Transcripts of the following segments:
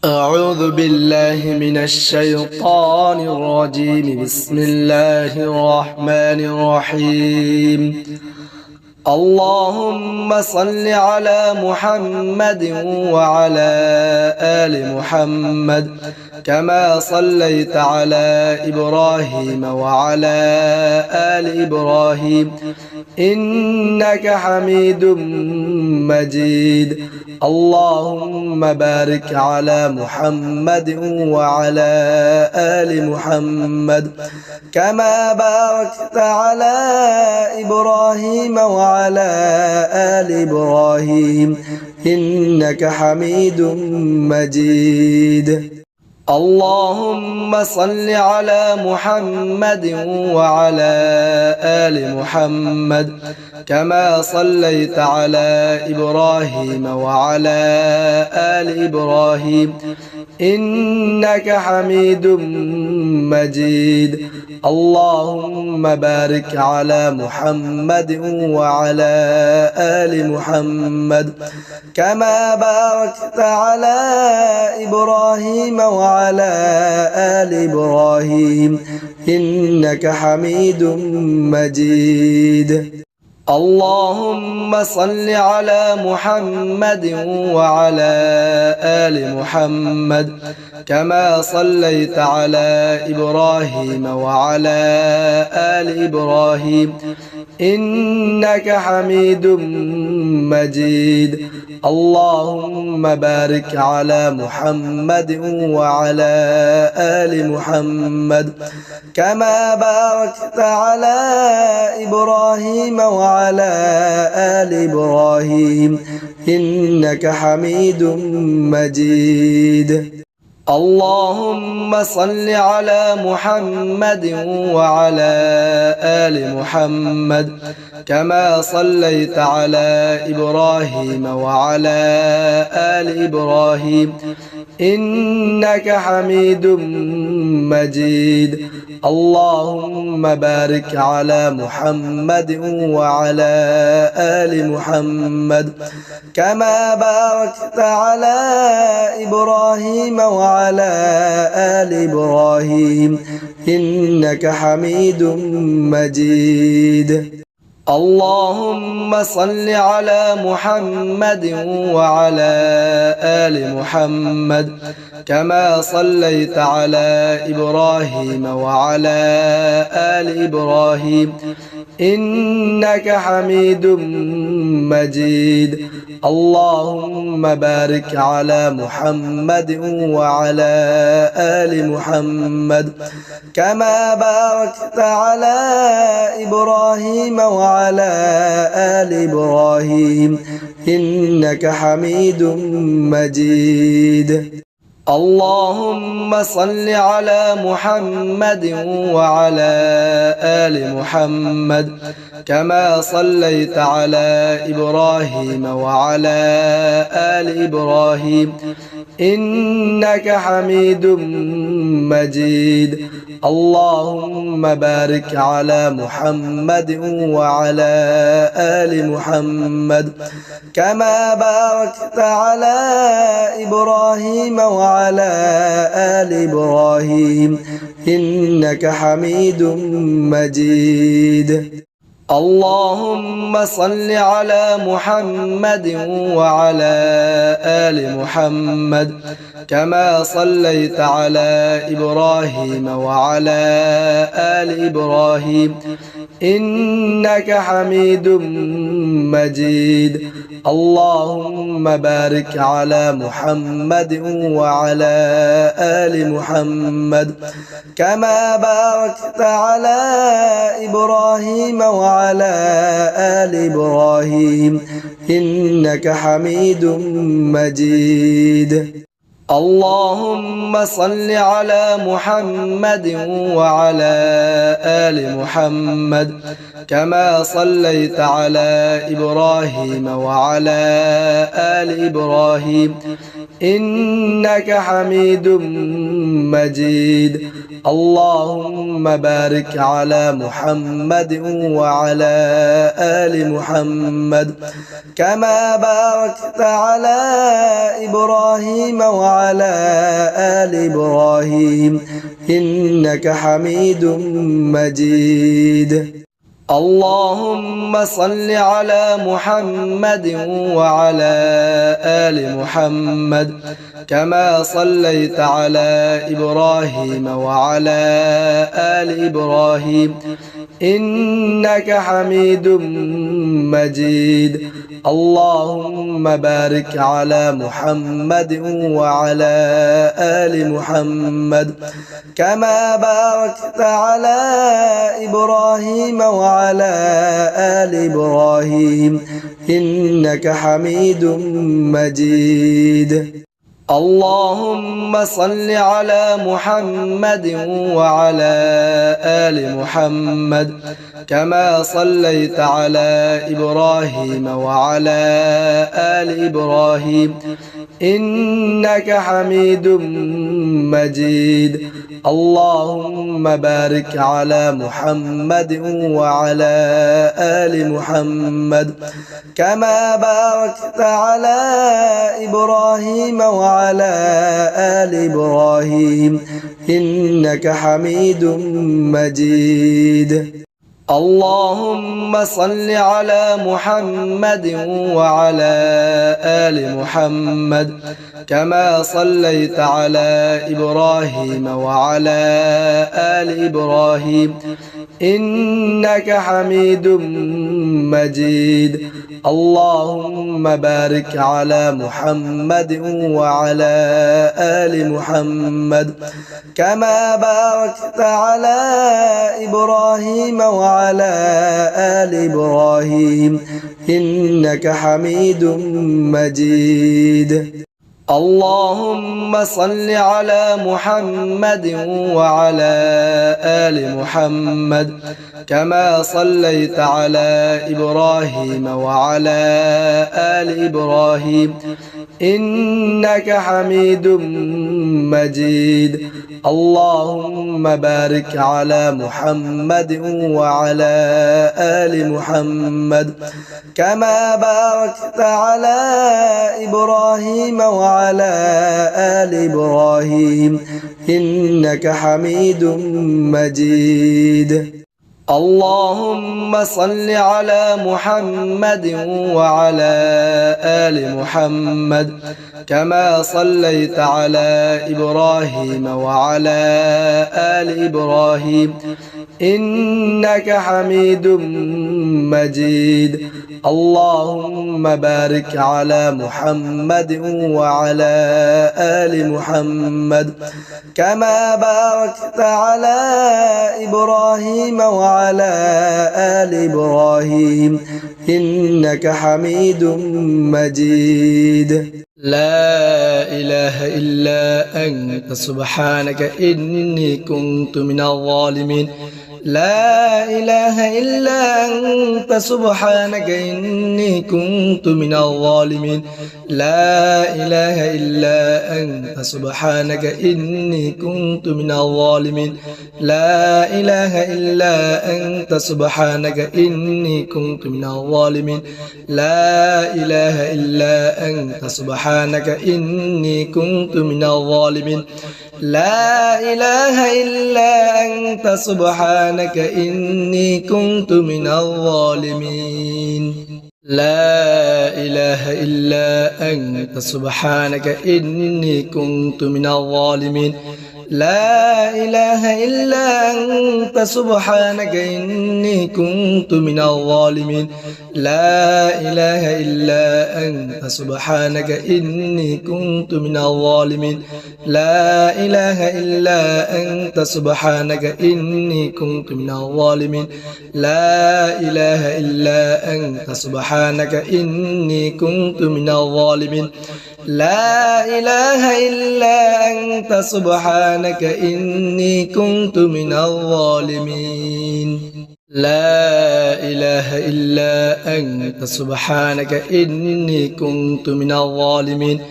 أعوذ بالله من الشيطان الرجيم. بسم الله الرحمن الرحيم. اللهم صل على محمد وعلى آل محمد كما صليت على إبراهيم وعلى آل إبراهيم إنك حميد مجيد. اللهم بارك على محمد وعلى آل محمد كما باركت على إبراهيم وعلى آل إبراهيم إنك حميد مجيد. اللهم صل على محمد وعلى آل محمد كما صليت على إبراهيم وعلى آل إبراهيم إنك حميد مجيد. اللهم بارك على محمد وعلى آل محمد كما باركت على إبراهيم وعلى آل إبراهيم إنك حميد مجيد. اللهم صل على محمد وعلى آل محمد كما صليت على إبراهيم وعلى آل إبراهيم إنك حميد مجيد. اللهم بارك على محمد وعلى آل محمد كما باركت على إبراهيم وعلى آل إبراهيم إنك حميد مجيد. اللهم صل على محمد وعلى آل محمد كما صليت على إبراهيم وعلى آل إبراهيم إنك حميد مجيد. اللهم بارك على محمد وعلى آل محمد كما باركت على إبراهيم وعلى آل إبراهيم إنك حميد مجيد. اللهم صل على محمد وعلى آل محمد كما صليت على إبراهيم وعلى آل إبراهيم إنك حميد مجيد. اللهم بارك على محمد وعلى آل محمد كما باركت على إبراهيم وعلى آل إبراهيم إنك حميد مجيد. اللهم صل على محمد وعلى آل محمد كما صليت على إبراهيم وعلى آل إبراهيم إنك حميد مجيد. اللهم بارك على محمد وعلى آل محمد كما باركت على إبراهيم وعلى آل إبراهيم إنك حميد مجيد. اللهم صل على محمد وعلى آل محمد كما صليت على إبراهيم وعلى آل إبراهيم إنك حميد مجيد. اللهم بارك على محمد وعلى آل محمد كما باركت على إبراهيم وعلى آل إبراهيم إنك حميد مجيد. اللهم صل على محمد وعلى آل محمد كما صليت على إبراهيم وعلى آل إبراهيم إنك حميد مجيد. اللهم بارك على محمد وعلى آل محمد كما باركت على إبراهيم وعلى آل إبراهيم إنك حميد مجيد. اللهم صل على محمد وعلى آل محمد كما صليت على إبراهيم وعلى آل إبراهيم إنك حميد مجيد. اللهم بارك على محمد وعلى آل محمد كما باركت على إبراهيم وعلى آل إبراهيم إنك حميد مجيد. اللهم صل على محمد وعلى آل محمد كما صليت على إبراهيم وعلى آل إبراهيم إنك حميد مجيد. اللهم بارك على محمد وعلى آل محمد كما باركت على إبراهيم وعلى آل إبراهيم إنك حميد مجيد. اللهم صل على محمد وعلى آل محمد كما صليت على إبراهيم وعلى آل إبراهيم إنك حميد مجيد. اللهم بارك على محمد وعلى آل محمد كما باركت على إبراهيم وعلى آل إبراهيم إنك حميد مجيد. اللهم صل على محمد وعلى آل محمد كما صليت على إبراهيم وعلى آل إبراهيم إنك حميد مجيد. اللهم بارك على محمد وعلى آل محمد كما باركت على إبراهيم وعلى آل إبراهيم إنك حميد مجيد. اللهم صل على محمد وعلى آل محمد كما صليت على إبراهيم وعلى آل إبراهيم إنك حميد مجيد. اللهم بارك على محمد وعلى آل محمد كما باركت على إبراهيم وعلى آل إبراهيم إنك حميد مجيد. لا إله إلا أنت سبحانك إني كنت من الظالمين. لا إله إلا أنت سبحانك إني كنت من الظالمين. لا إله إلا أنت سبحانك إني كنت من الظالمين. لا إله إلا أنت سبحانك إني كنت من الظالمين. لا إله إلا أنت سبحانك إني كنت من الظالمين. لا إله إلا أنت سبحانك إني كنت من الظالمين. لا إله إلا أنت سبحانك إني كنت من الظالمين. لا إله إلا أنت سبحانك إني كنت من الظالمين. لا إله إلا أنت سبحانك إني كنت من الظالمين. لا إله إلا أنت سبحانك إني كنت من الظالمين. لا إله إلا أنت سبحانك إني كنت من الظالمين. لا إله إلا أنت سبحانك إني كنت من الظالمين. لا إله إلا أنت سبحانك إني كنت من الظالمين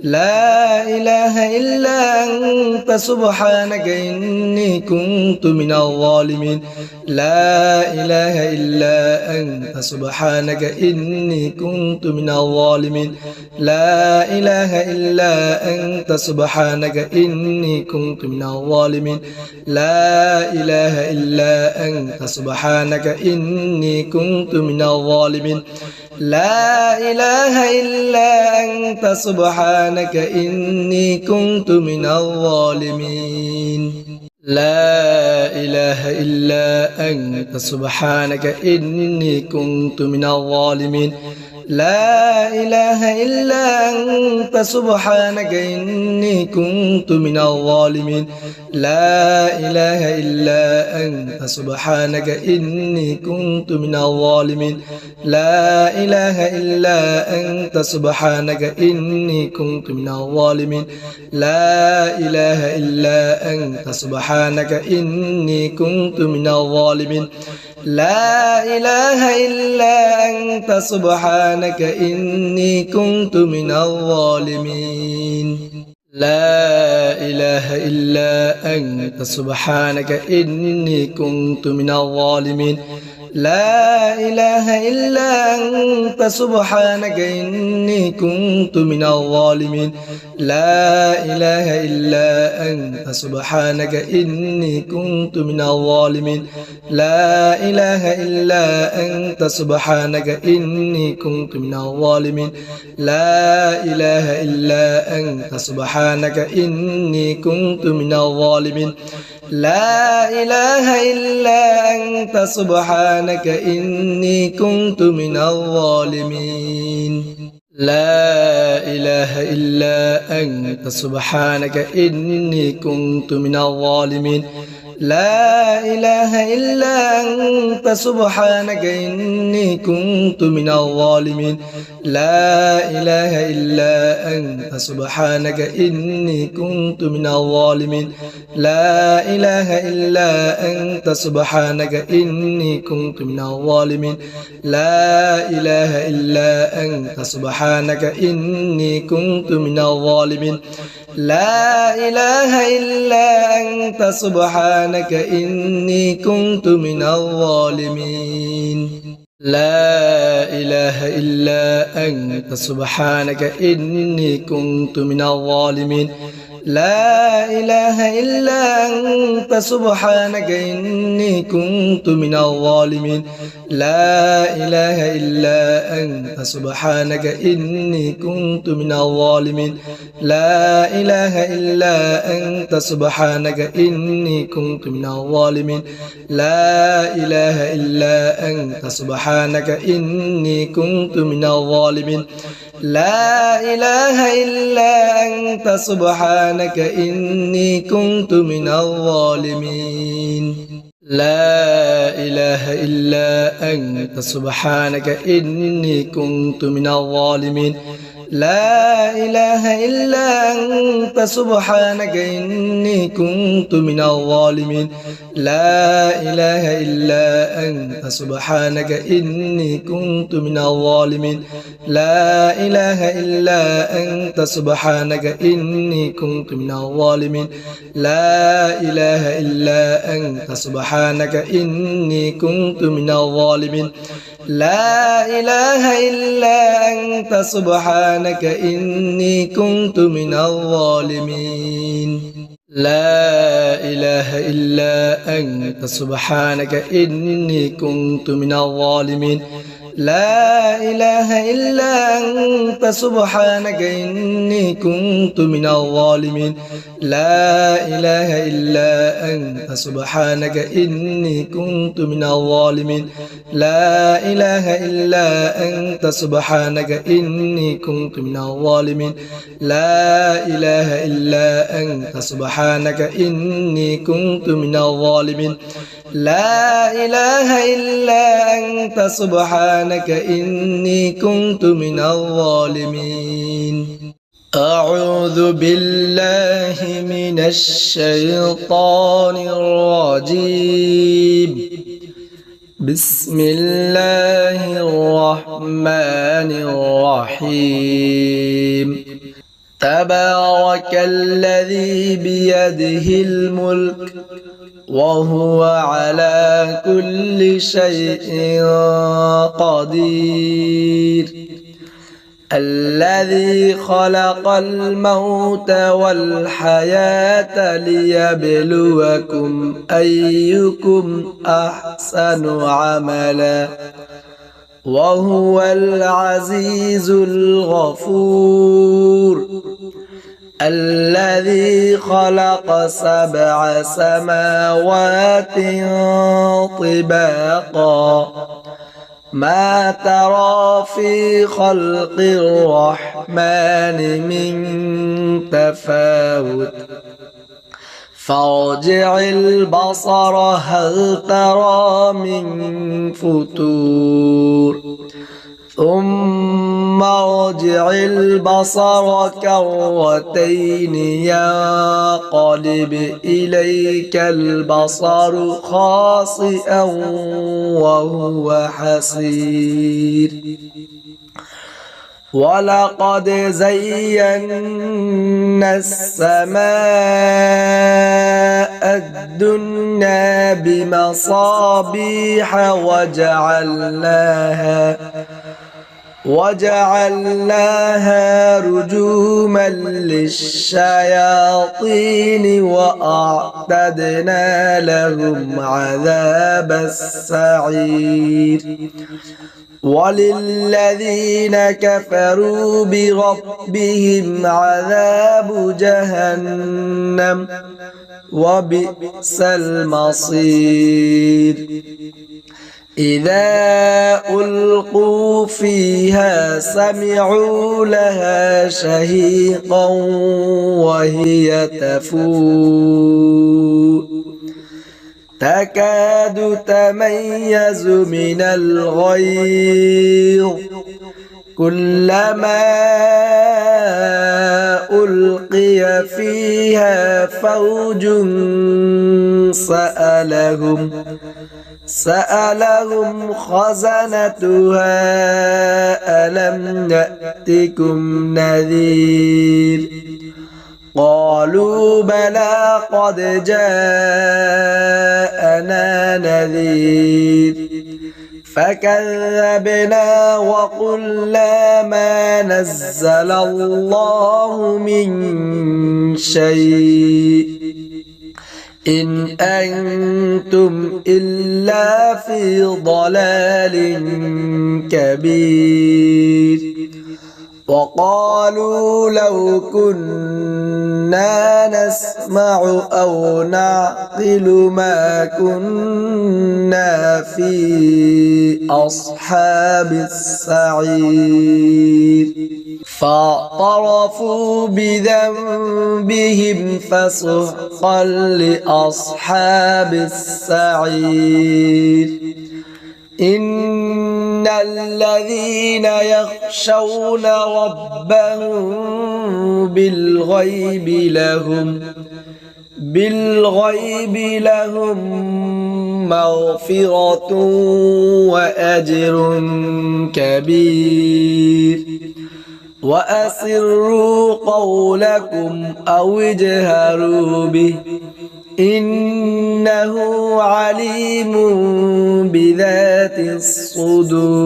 لا إله إلا أنت سبحانك إني كنت من الظالمين لا إله إلا أنت سبحانك إني كنت من الظالمين لا إله إلا أنت سبحانك إني كنت من الظالمين لا إله إلا أنت سبحانك إني كنت من الظالمين لا إله إلا أنت سبحانك إني كنت من الظالمين لا إله إلا أنت سبحانك إني كنت من الظالمين لا إله إلا أنت سبحانك إني كنت من الظالمين لا إله إلا أنت سبحانك إني كنت من الظالمين لا إله إلا أنت سبحانك إني كنت من الظالمين لا إله إلا أنت سبحانك إني كنت من الظالمين لا إله إلا أنت سبحانك إني كنت من الظالمين لا إله إلا أنت سبحانك إني كنت من الظالمين لا إله إلا أنت سبحانك إني كنت من الظالمين لا إله إلا أنت سبحانك إني كنت من الظالمين لا إله إلا أنت سبحانك إني كنت من الظالمين لا إله إلا أنت سبحانك إني كنت من الظالمين لا إله إلا أنت سبحانك إني كنت من الظالمين لا إله إلا أنت سبحانك إني كنت من الظالمين لا إله إلا أنت سبحانك إني كنت من الظالمين لا إله إلا أنت سبحانك إني كنت من الظالمين لا إله إلا أنت سبحانك إني كنت من الظالمين لا إله إلا أنت سبحانك إني كنت من الظالمين لا إله إلا أنت سبحانك إني كنت من الظالمين لا إله إلا أنت سبحانك إني كنت من الظالمين لا إله إلا أنت سبحانك إني كنت من الظالمين لا إله إلا أنت سبحانك إني كنت من الظالمين لا إله إلا أنت سبحانك إني كنت من الظالمين لا إله إلا أنت سبحانك إني كنت من الظالمين لا إله إلا أنت سبحانك إني كنت من الظالمين لا إله إلا أنت سبحانك إني كنت من الظالمين لا إله إلا أنت سبحانك إني كنت من الظالمين لا إله إلا أنت سبحانك إني كنت من الظالمين لا إله إلا أنت سبحانك إني كنت من الظالمين لا إله إلا أنت سبحانك إني كنت من الظالمين لا إله إلا أنت سبحانك إني كنت من الظالمين لا إله إلا أنت سبحانك إني كنت من الظالمين لا إله إلا أنت سبحانك إني كنت من الظالمين لا إله إلا أنت سبحانك إني كنت من الظالمين لا إله إلا أنت سبحانك إني كنت من الظالمين لا إله إلا أنت سبحانك إني كنت من الظالمين لا إله إلا أنت سبحانك إني كنت من الظالمين أعوذ بالله من الشيطان الرجيم بسم الله الرحمن الرحيم تبارك الذي بيده الملك وهو على كل شيء قدير الذي خلق الموت والحياة ليبلوكم أيكم أحسن عملا وهو العزيز الغفور الذي خلق 7 سماوات طباقا ما ترى في خلق الرحمن من تفاوت فارجع البصر هل ترى من فتور ثم ارجع البصر كرتين ينقلب إليك البصر خاسئا وهو حسير ولقد زينا السماء الدنيا بمصابيح وجعلناها رجوما للشياطين وأعتدنا لهم عذاب السعير وللذين كفروا بربهم عذاب جهنم وبئس المصير إذا ألقوا فيها سمعوا لها شهيقا وهي تفور تكاد تميز من الغيظ كلما ألقي فيها فوج سألهم خزنتها ألم يأتكم نذير قالوا بلى قد جاءنا نذير فكذبنا وقلنا ما نزل الله من شيء إن أنتم إلا في ضلال كبير وقالوا لو كنا نسمع أو نعقل ما كنا في أصحاب السعير فاعترفوا بذنبهم فسحقا لأصحاب السعير إن الذين يخشون ربهم بالغيب لهم مغفرة وأجر كبير وأسروا قولكم أو اجهروا به إنه عليم بذات الصدور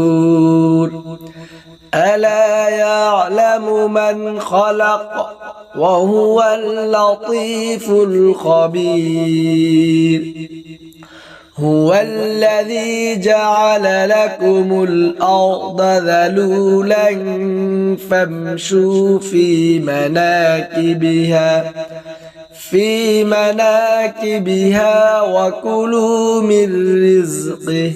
ألا يعلم من خلق وهو اللطيف الخبير هو الذي جعل لكم الأرض ذلولا فامشوا في مناكبها وكلوا من رزقه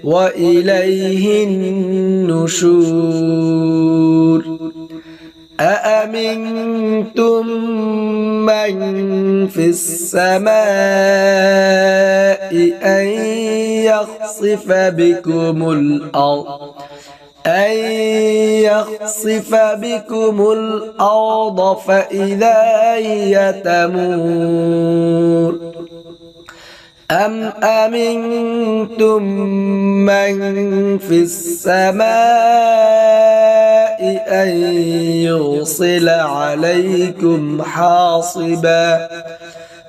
وإليه النشور أأمنتم من في السماء أن يخسف بكم الأرض فإذا هي تمور أم أمنتم من في السماء أن يرسل عليكم حاصبا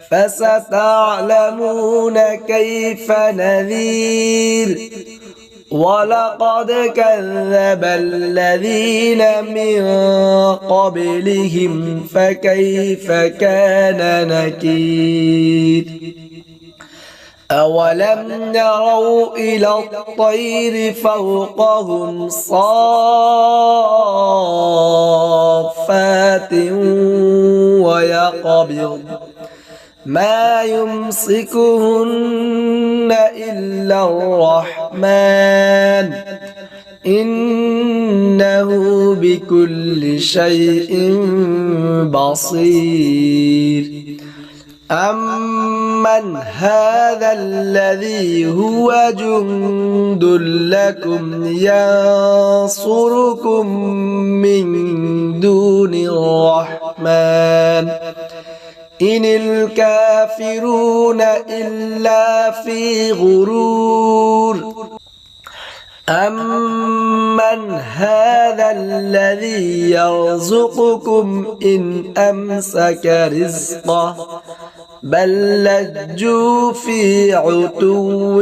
فستعلمون كيف نذير ولقد كذب الذين من قبلهم فكيف كان نكير أولم يروا إلى الطير فوقهم صافات ويقبض ما يمسكهن إلا الرحمن إنه بكل شيء بصير أمن هذا الذي هو جند لكم ينصركم من دون الرحمن إن الكافرون إلا في غرور أمن هذا الذي يرزقكم إن أمسك رزقه بل لجوا في عتو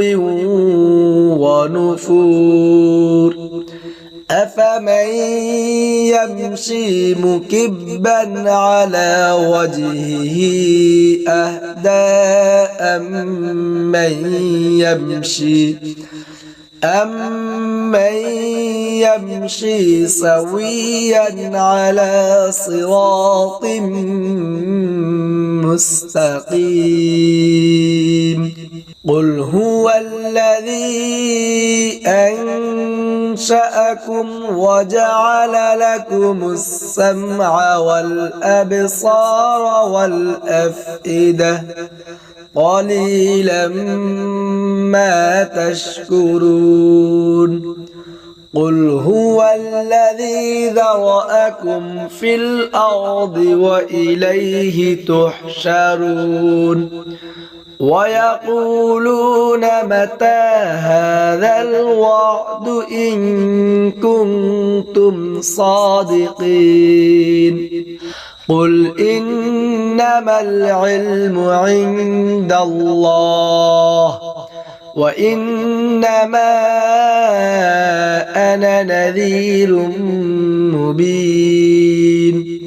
ونفور أفمن يمشي مكبا على وجهه أهدى أمن يمشي سويا على صراط مستقيم قل هو الذي أنشأكم وجعل لكم السمع والأبصار والأفئدة قليلا ما تشكرون قل هو الذي ذرأكم في الأرض وإليه تحشرون ويقولون متى هذا الوعد إن كنتم صادقين قل إنما العلم عند الله وإنما أنا نذير مبين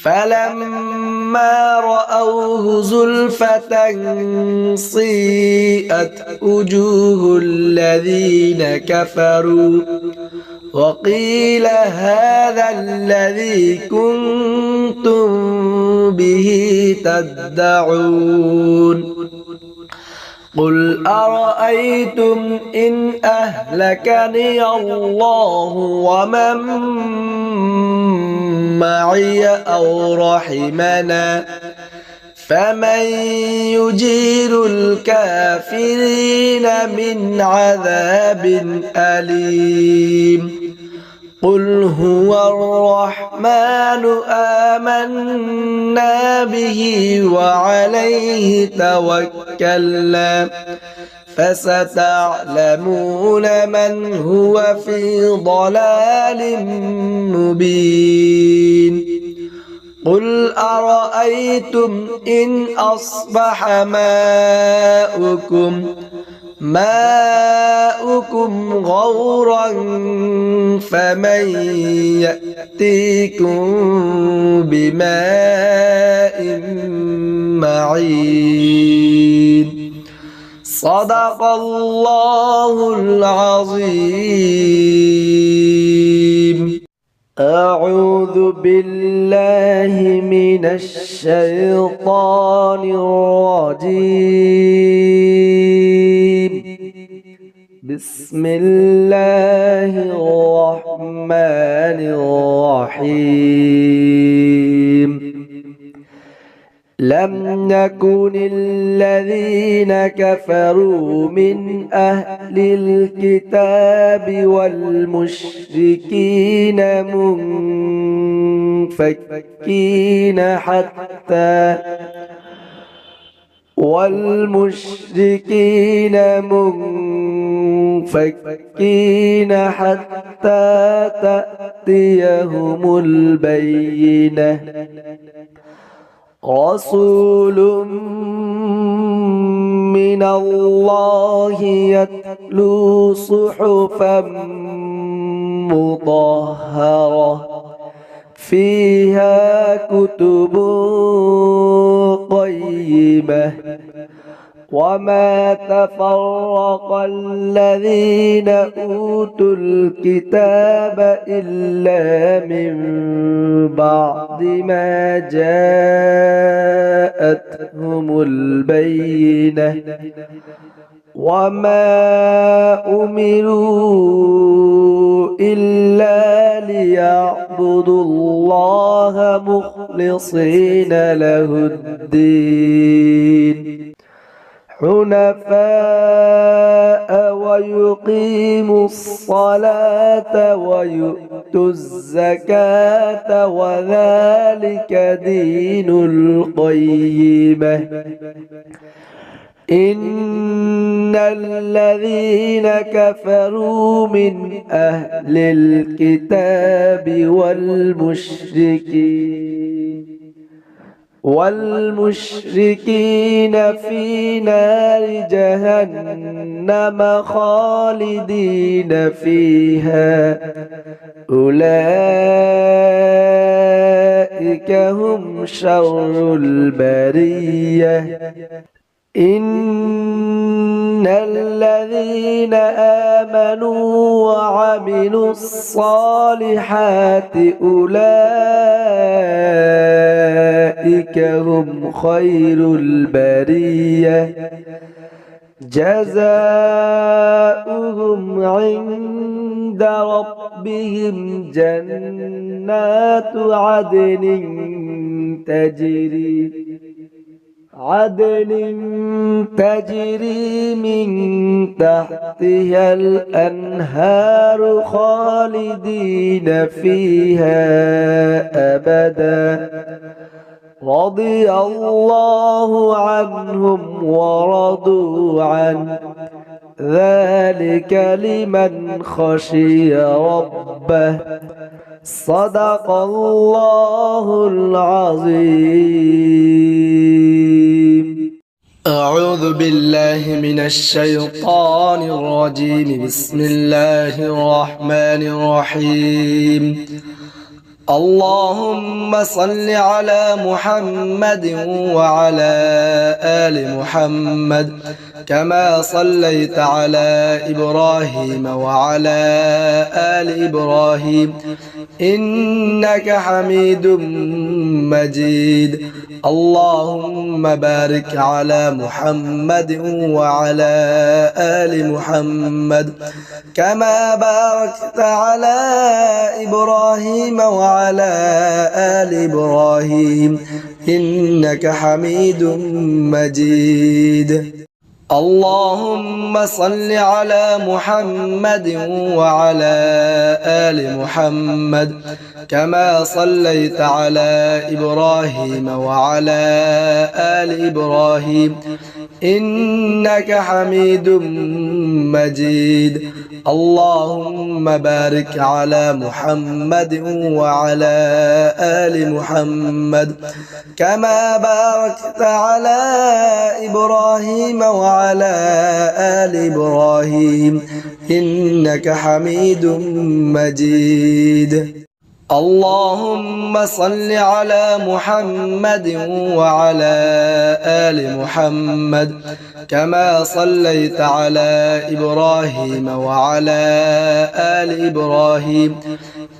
فلما رأوه زلفة سيئت وجوه الذين كفروا وقيل هذا الذي كنتم به تدعون قل أرأيتم إن أهلكني الله ومن معي أو رحمنا فمن يجير الكافرين من عذاب أليم قل هو الرحمن آمنا به وعليه توكلنا فستعلمون من هو في ضلال مبين قل أرأيتم إن أصبح ماؤكم غورا فمن يأتيكم بماء معين صدق الله العظيم أعوذ بالله من الشيطان الرجيم بسم الله الرحمن الرحيم لم يكن الذين كفروا من أهل الكتاب والمشركين منفكين والمشركين منفكين حتى تأتيهم البينة رسول من الله يتلو صحفا مطهرة فيها كتب قيمة وما تفرق الذين أوتوا الكتاب إلا من بعد ما جاءتهم البينة وما أمروا إلا ليعبدوا الله مخلصين له الدين حنفاء ويقيموا الصلاة ويؤتوا الزكاة وذلك دين القيمة إن الذين كفروا من أهل الكتاب والمشركين في نار جهنم خالدين فيها أولئك هم شر البرية إن الذين آمنوا وعملوا الصالحات أولئك هم خير البرية جزاؤهم عند ربهم جنات عدن تجري من تحتها الأنهار خالدين فيها أبدا رضي الله عنهم ورضوا عنه ذلك لمن خشي ربه صدق الله العظيم. أعوذ بالله من الشيطان الرجيم. بسم الله الرحمن الرحيم. اللهم صل على محمد وعلى آل محمد كما صليت على إبراهيم وعلى آل إبراهيم إنك حميد مجيد. اللهم بارك على محمد وعلى آل محمد كما باركت على إبراهيم وعلى آل إبراهيم إنك حميد مجيد. اللهم صل على محمد وعلى آل محمد كما صليت على إبراهيم وعلى آل إبراهيم إنك حميد مجيد. اللهم بارك على محمد وعلى آل محمد كما باركت على إبراهيم وعلى آل إبراهيم إنك حميد مجيد. اللهم صل على محمد وعلى آل محمد كما صليت على إبراهيم وعلى آل إبراهيم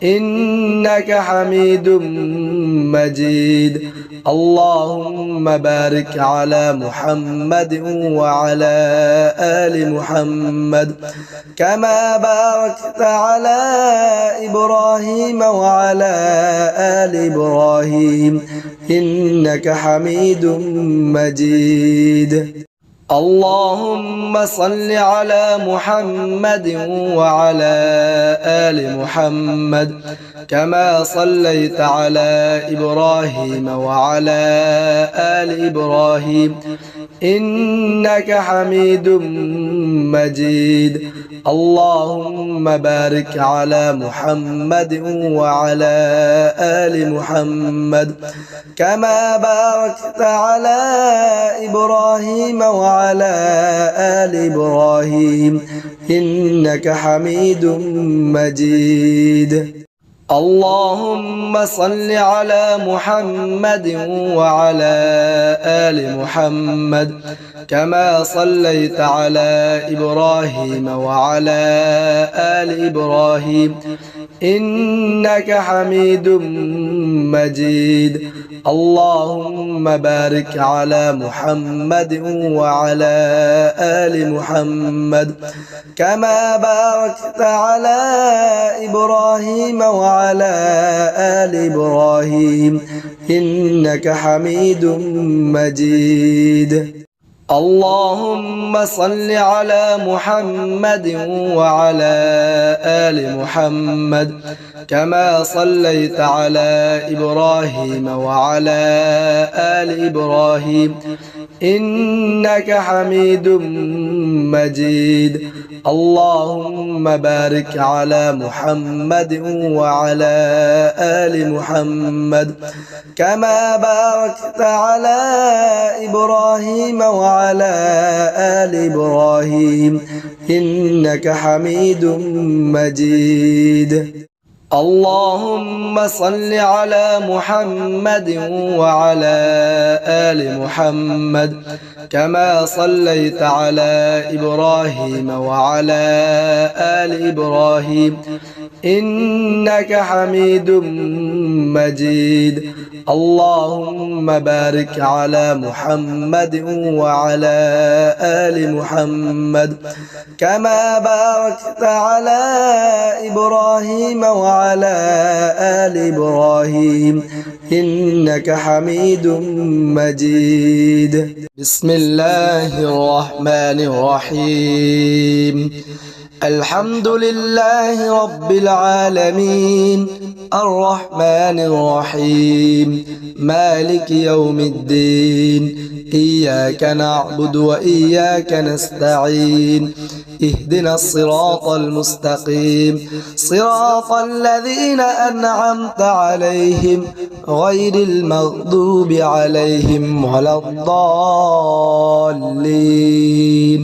إنك حميد مجيد. اللهم بارك على محمد وعلى آل محمد كما باركت على إبراهيم وعلى آل إبراهيم إنك حميد مجيد. اللهم صل على محمد وعلى آل محمد كما صليت على إبراهيم وعلى آل إبراهيم إنك حميد مجيد. اللهم بارك على محمد وعلى آل محمد كما باركت على إبراهيم وعلى آل إبراهيم إنك حميد مجيد. اللهم صل على محمد وعلى آل محمد كما صليت على إبراهيم وعلى آل إبراهيم إنك حميد مجيد. اللهم بارك على محمد وعلى آل محمد كما باركت على إبراهيم وعلى آل إبراهيم إنك حميد مجيد. اللهم صل على محمد وعلى آل محمد كما صليت على إبراهيم وعلى آل إبراهيم إنك حميد مجيد. اللهم بارك على محمد وعلى آل محمد كما باركت على إبراهيم وعلى آل إبراهيم إنك حميد مجيد. اللهم صل على محمد وعلى آل محمد كما صليت على إبراهيم وعلى آل إبراهيم إنك حميد مجيد. اللهم بارك على محمد وعلى آل محمد كما باركت على إبراهيم وعلى آل إبراهيم إنك حميد مجيد. بسم الله الرحمن الرحيم. الحمد لله رب العالمين الرحمن الرحيم مالك يوم الدين إياك نعبد وإياك نستعين اهدنا الصراط المستقيم صراط الذين أنعمت عليهم غير المغضوب عليهم ولا الضالين.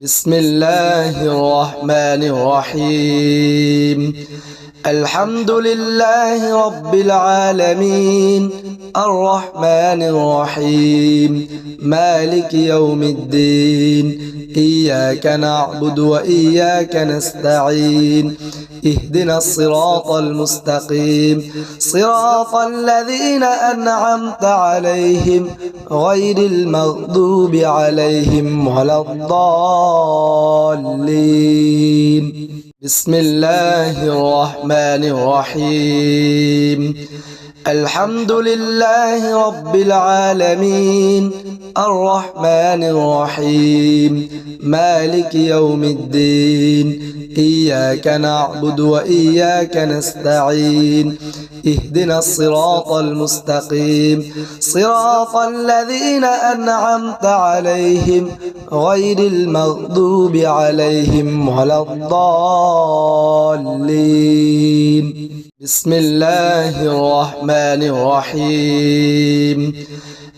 بسم الله الرحمن الرحيم. الحمد لله رب العالمين الرحمن الرحيم مالك يوم الدين إياك نعبد وإياك نستعين اهدنا الصراط المستقيم صراط الذين أنعمت عليهم غير المغضوب عليهم ولا الضالين. بسم الله الرحمن الرحيم. الحمد لله رب العالمين الرحمن الرحيم مالك يوم الدين إياك نعبد وإياك نستعين اهدنا الصراط المستقيم صراط الذين أنعمت عليهم غير المغضوب عليهم ولا الضالين. بسم الله الرحمن الرحيم.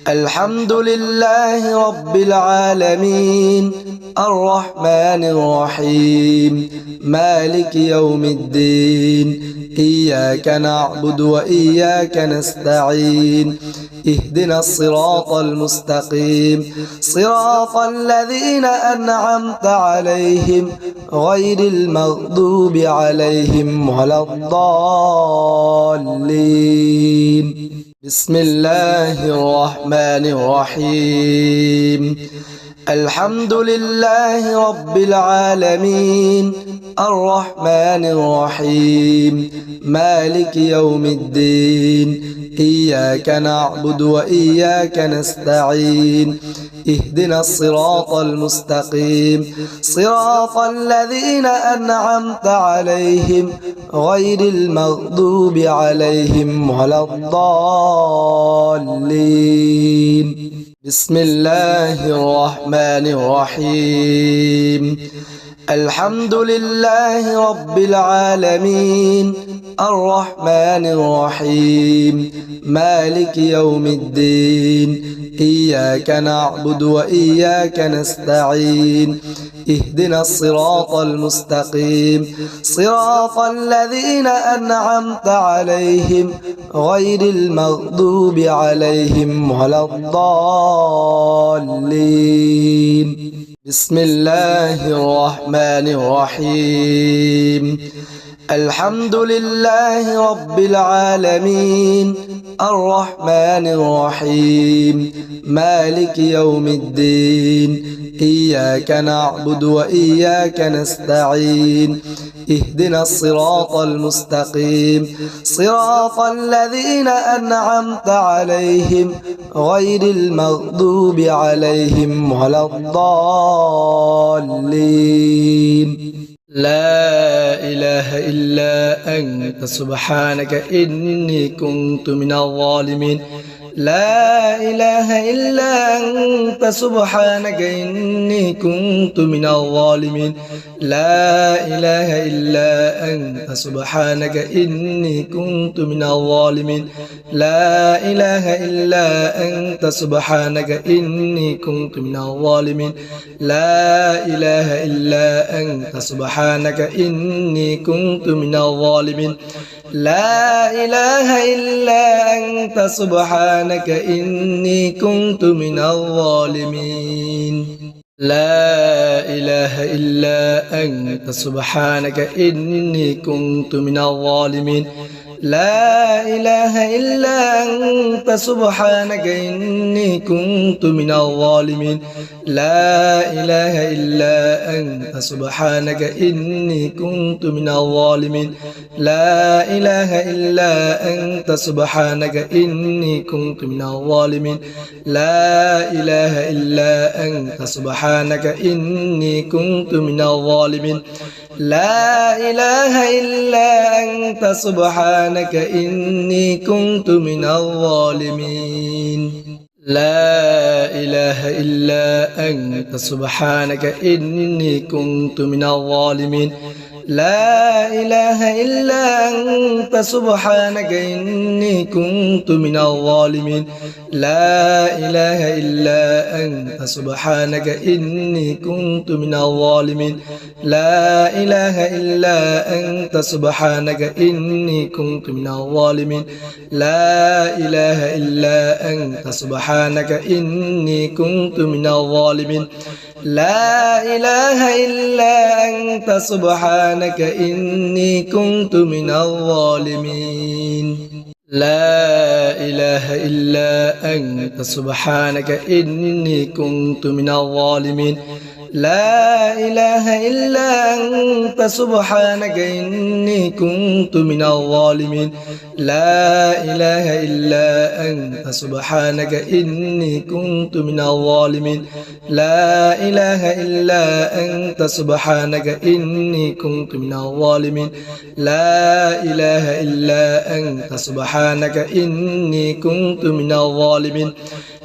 الحمد لله رب العالمين الرحمن الرحيم مالك يوم الدين إياك نعبد وإياك نستعين اهدنا الصراط المستقيم صراط الذين أنعمت عليهم غير المغضوب عليهم ولا الضالين. بسم الله الرحمن الرحيم. الحمد لله رب العالمين الرحمن الرحيم مالك يوم الدين إياك نعبد وإياك نستعين اهدنا الصراط المستقيم صراط الذين أنعمت عليهم غير المغضوب عليهم ولا الضالين بسم الله الرحمن الرحيم الحمد لله رب العالمين الرحمن الرحيم مالك يوم الدين إياك نعبد وإياك نستعين اهدنا الصراط المستقيم صراط الذين أنعمت عليهم غير المغضوب عليهم ولا الضالين بسم الله الرحمن الرحيم الحمد لله رب العالمين الرحمن الرحيم مالك يوم الدين إياك نعبد وإياك نستعين اهدنا الصراط المستقيم صراط الذين أنعمت عليهم غير المغضوب عليهم ولا الضالين لا إله إلا أنت سبحانك إني كنت من الظالمين لا إله إلا أنت سبحانك إني كنت من الظالمين لا إله إلا أنت سبحانك إني كنت من الظالمين لا إله إلا أنت سبحانك إني كنت من الظالمين لا إله إلا أنت سبحانك إني كنت من الظالمين لا إله إلا أنت سبحانك إني كنت من الظالمين لا إله إلا أنت سبحانك إني كنت من الظالمين لا إله إلا أنت سبحانك إني كنت من الظالمين لا إله إلا أنت سبحانك إني كنت من الظالمين لا إله إلا أنت سبحانك إني كنت من الظالمين لا إله إلا أنت سبحانك إني كنت من الظالمين لا إله إلا أنت سبحانك إني كنت من الظالمين لا إله إلا أنت سبحانك إني كنت من الظالمين لا إله إلا أنت سبحانك إني كنت من الظالمين لا إله إلا أنت سبحانك إني كنت من الظالمين لا إله إلا أنت سبحانك إني كنت من الظالمين لا إله إلا أنت سبحانك إني كنت من الظالمين لا إله إلا أنت سبحانك إني كنت من الظالمين لا إله إلا أنت سبحانك إني كنت من الظالمين لا إله إلا أنت سبحانك إني كنت من الظالمين لا إله إلا أنت سبحانك إني كنت من الظالمين لا إله إلا أنت سبحانك إني كنت من الظالمين لا إله إلا أنت سبحانك إني كنت من الظالمين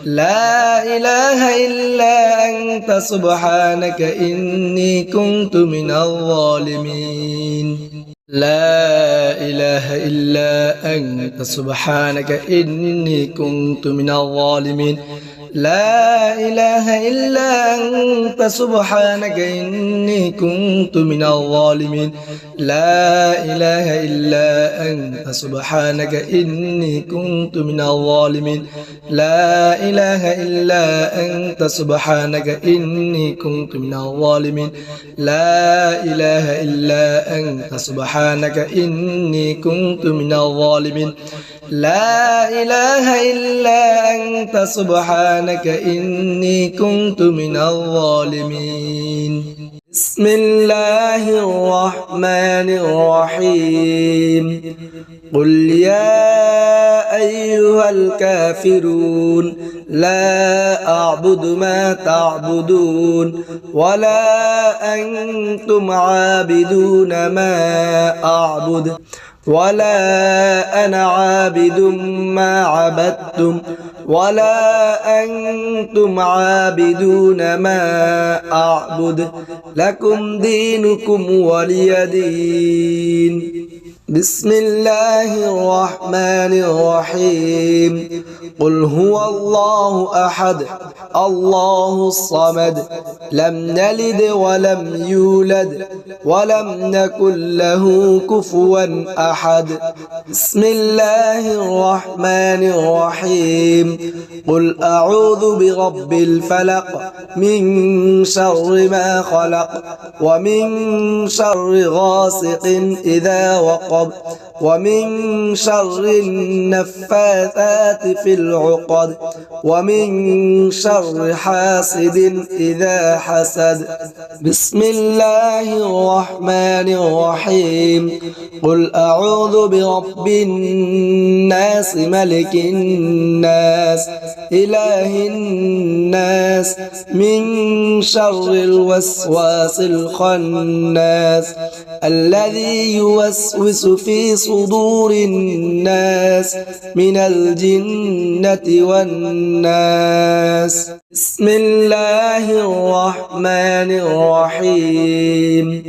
لا إله إلا أنت سبحانك إني كنت من الظالمين لا إله إلا أنت سبحانك إني كنت من الظالمين لا إله إلا أنت سبحانك إني كنت من الظالمين لا إله إلا أنت سبحانك إني كنت من الظالمين لا إله إلا أنت سبحانك إني كنت من الظالمين لا إله إلا أنت سبحانك إني كنت من الظالمين لا إله إلا أنت سبحانك إني كنت من الظالمين بسم الله الرحمن الرحيم قل يا أيها الكافرون لا أعبد ما تعبدون ولا أنتم عابدون ما أعبد ولا أنا عابد ما عبدتم ولا أنتم عابدون ما أعبد لكم دينكم ولي دين بسم الله الرحمن الرحيم قل هو الله أحد الله الصمد لم نلد ولم يولد ولم نكن له كفوا أحد بسم الله الرحمن الرحيم قل أعوذ برب الفلق من شر ما خلق ومن شر غاسق إذا وقب ومن شر النفاثات في العقد ومن شر حاسد إذا حسد بسم الله الرحمن الرحيم قل أعوذ برب الناس ملك الناس إله الناس من شر الوسواس الخناس الذي يوسوس في صدور الناس من الجنة والناس بسم الله الرحمن الرحيم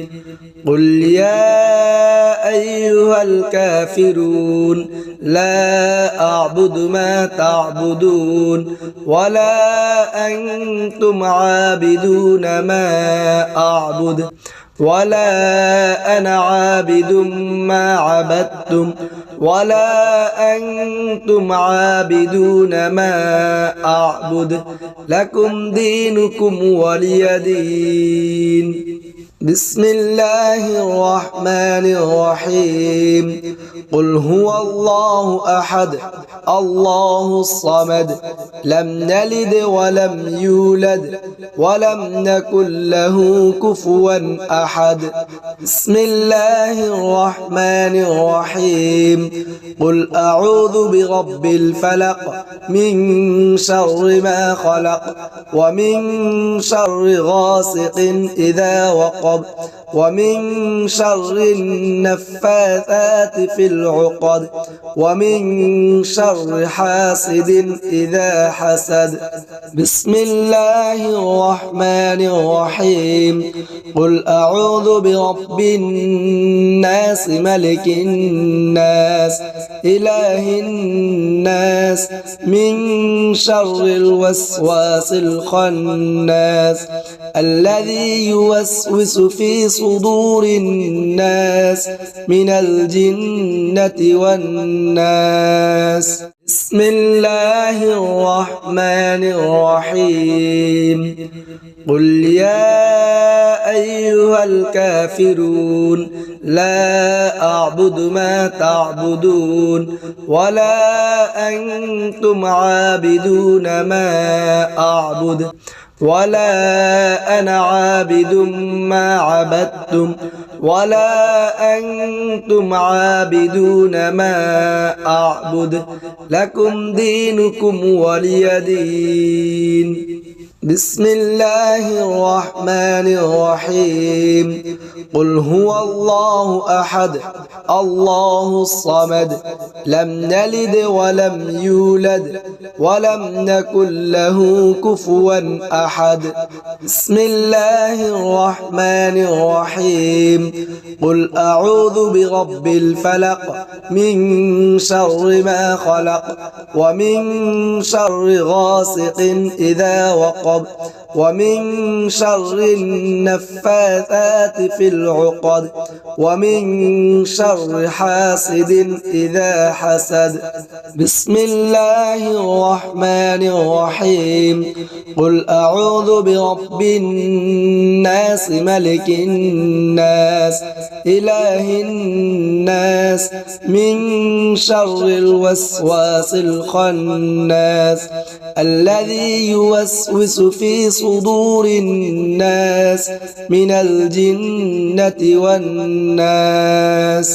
قل يا أيها الكافرون لا أعبد ما تعبدون ولا أنتم عابدون ما أعبد ولا أنا عابد ما عبدتم ولا أنتم عابدون ما أعبد لكم دينكم ولي دين بسم الله الرحمن الرحيم قل هو الله أحد الله الصمد لم نلد ولم يولد ولم نكن له كفوا أحد بسم الله الرحمن الرحيم قل أعوذ برب الفلق من شر ما خلق ومن شر غاسق إذا وقب ومن شر النفاثات في العقد ومن شر حاسد إذا حسد بسم الله الرحمن الرحيم قل أعوذ برب الناس ملك الناس إله الناس من شر الوسواس الخناس الذي يوسوس في صدور الناس من الجنة والناس بسم الله الرحمن الرحيم قل يا أيها الكافرون لا أعبد ما تعبدون ولا أنتم عابدون ما أعبد ولا أنا عابد ما عبدتم ولا أنتم عابدون ما أعبد لكم دينكم ولي دين بسم الله الرحمن الرحيم قل هو الله أحد الله الصمد لم نلد ولم يولد ولم نكن له كفوا أحد بسم الله الرحمن الرحيم قل أعوذ برب الفلق من شر ما خلق ومن شر غاسق إذا وقب ومن شر النفاثات في العقد ومن شر حاسد إذا حسد بسم الله الرحمن الرحيم قل أعوذ برب الناس ملك الناس إله الناس من شر الوسواس الخناس الذي يوسوس في صدور الناس من الجنة والناس